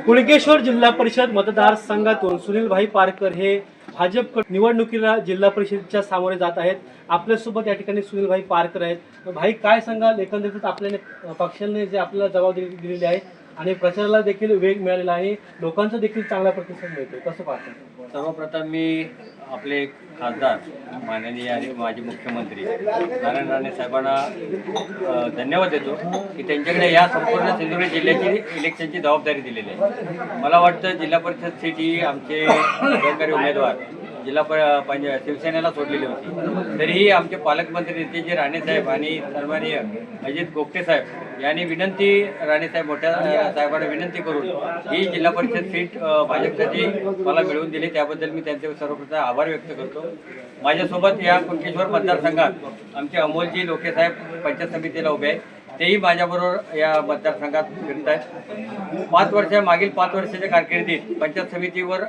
कुणकेश्वर जिल्हा परिषद मतदारसंघातून सुनीलभाई पारकर हे भाजप निवडणुकीला जिल्हा परिषदेच्या सामोरे जात आहेत। आपल्यासोबत या ठिकाणी सुनीलभाई पारकर आहेत। भाई काय सांगाल, एकंदरीत आपल्याने पक्षाने जे आपल्याला जबाबदारी दिलेली आहे आणि प्रचाराला देखील वेग मिळालेला आहे, लोकांचा देखील चांगला प्रतिसाद मिळतो, कसं पाहता? सर्वप्रथम मी आपले खासदार माननीय आणि माजी मुख्यमंत्री नारायण राणे साहेबांना धन्यवाद देतो की त्यांच्याकडे या संपूर्ण सिंधुदुर्ग जिल्ह्याची इलेक्शनची जबाबदारी दिलेली आहे। मला वाटतं जिल्हा परिषद सीट ही आमचे सहकारी उमेदवार शिवसेनेला सोडलेली होती, तरीही आमचे पालकमंत्री नितेशजी राणेसाहेब आणि सन्माननीय अजित गोपटे साहेब यांनी विनंती राणेसाहेब मोठ्या साहेबांना विनंती करून ही जिल्हा परिषद सीट भाजपसाठी मला मिळवून दिली, त्याबद्दल मी त्यांचे सर्वप्रथम आभार व्यक्त करतो। माझ्यासोबत या कुणकेश्वर मतदारसंघात आमचे अमोलजी लोके साहेब पंचायत समितीला उभे आहेत, तेही माझ्याबरोबर या मतदारसंघात फिरत आहेत। मागील 5 वर्षाच्या कारकिर्दीत पंचायत समितीवर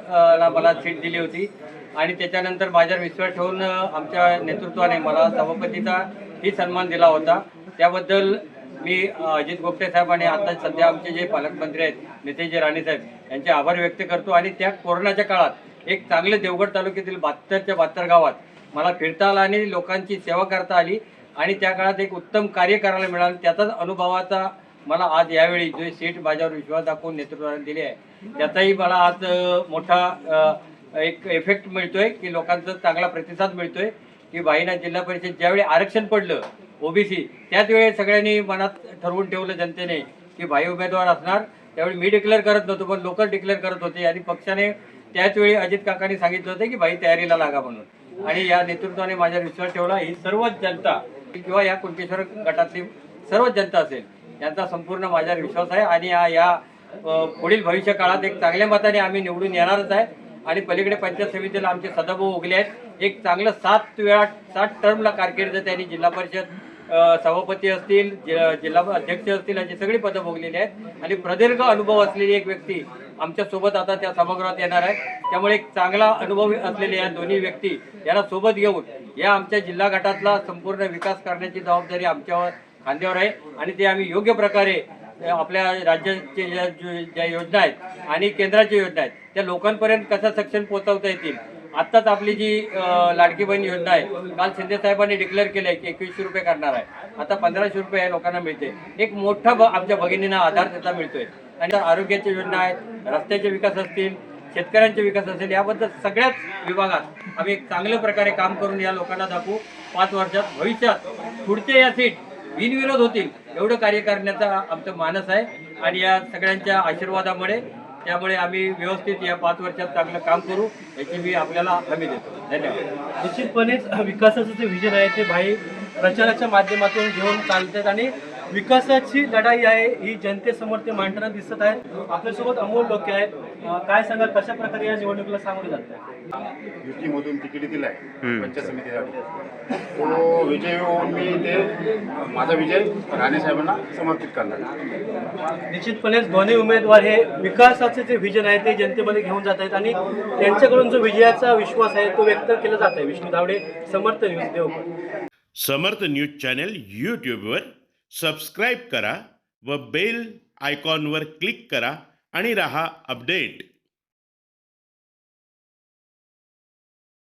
मला सीट दिली होती आणि त्याच्यानंतर माझ्यावर विश्वास ठेवून आमच्या नेतृत्वाने मला सभापतीचा ही सन्मान दिला होता, त्याबद्दल मी अजित गोपटे साहेब आणि आता सध्या आमचे जे पालकमंत्री आहेत नितेशजी राणेसाहेब यांचे आभार व्यक्त करतो। आणि त्या कोरोनाच्या काळात एक चांगले देवगड तालुक्यातील 72च्या 72 गावात मला फिरता आला आणि लोकांची सेवा करता आली आणि त्या काळात एक उत्तम कार्य करायला मिळालं। त्याचाच अनुभवाचा मला आज यावेळी जो सीट माझ्यावर विश्वास दाखवून नेतृत्वाने दिली आहे त्याचाही मला आज मोठा एक इफेक्ट मिळतोय की लोकांचा चांगला प्रतिसाद मिळतोय की भाईना जिल्हा परिषद ज्यावेळी आरक्षण पडलं ओबीसी त्याच वेळी सगळ्यांनी मनात ठरवून ठेवलं जनतेने की भाई उमेदवार असणार। त्यावेळी मी डिक्लेअर करत नव्हतो पण लोक डिक्लेअर करत होते आणि पक्षाने त्याच वेळी अजित काकांनी सांगितलं होतं की भाई तयारीला लागा म्हणून, आणि या नेतृत्वाने माझ्यावर विश्वास ठेवला। ही सर्व जनता किंवा या कुणकेश्वर गटातली सर्व जनता असेल यांचा संपूर्ण माझ्यावर विश्वास आहे आणि या पुढील भविष्य काळात एक चांगल्या मताने आम्ही निवडून येणारच आहे। आणि पलीकडे पंचायत समितीला आमचे सदाभाऊ ओगले आहेत, एक चांगलं 7 टर्मला कारकीर्द त्यांनी जिल्हा परिषद सभापती असतील, जिल्हा अध्यक्ष असतील अशी सगळी पदं भोगलेली आहेत आणि प्रदीर्घ अनुभव असलेली एक व्यक्ती आमच्या सोबत आता त्या सभागृहात येणार आहे। त्यामुळे एक चांगला अनुभव असलेले या दोन्ही व्यक्ती यांना सोबत घेऊन या आमच्या जिल्हा गटातला संपूर्ण विकास करण्याची जबाबदारी आमच्यावर खांद्यावर आहे आणि ते आम्ही योग्य प्रकारे आपल्या राज्याचे ज्या योजना आहेत आणि केंद्राच्या योजना आहेत त्या लोकांपर्यंत कसा सक्षम पोहोचवता येतील। आत्ताच आपली जी लाडकी बहीण योजना आहे, काल शिंदे साहेबांनी डिक्लेअर केलं आहे की 2100 रुपये करणार आहे, आता 1500 रुपये या लोकांना मिळते। एक मोठा आमच्या भगिनींना आधार त्याचा मिळतोय आणि आरोग्याच्या योजना आहेत, रस्त्याचे विकास असतील, शेतकऱ्यांचे विकास असेल, याबद्दल सगळ्याच विभागात आम्ही एक चांगल्या प्रकारे काम करून या लोकांना दाखवू। 5 वर्षात भविष्यात पुढचे या सीट बिनविरोध होतील एवढं कार्य करण्याचा आमचं मानस आहे आणि या सगळ्यांच्या आशीर्वादामुळे त्यामुळे आम्ही व्यवस्थित या 5 वर्षात चांगलं काम करू याची मी आपल्याला हमी देतो। धन्यवाद। निश्चितपणेच विकासाचं जे विजन आहे ते भाई प्रचाराच्या माध्यमातून घेऊन चालतात आणि विकासाची लढाई आहे ही जनतेसमोर ते मांडताना दिसत आहेत। आपल्यासोबत अमोल लोके आहेत, काय सांगाल कशा प्रकारे या निवडणुकीला सामोरे जातात? युतीमधून तिकीट दिलं आहे पंचायत समितीसाठी, तो विजय होऊन मी ते माझा विजय राणे साहेबांना समर्पित करणार। निश्चितपणेच दोन्ही उमेदवार हे विकासाचे जे विजन आहे ते जनतेमध्ये घेऊन जात आहेत आणि त्यांच्याकडून जो विजयाचा विश्वास आहे तो व्यक्त केला जात आहे। विष्णू धावडे, समर्थ न्यूज, देवगड। समर्थ न्यूज चॅनल यूट्यूबवर सबस्क्राईब करा व बेल आयकॉनवर क्लिक करा आणि रहा अपडेट।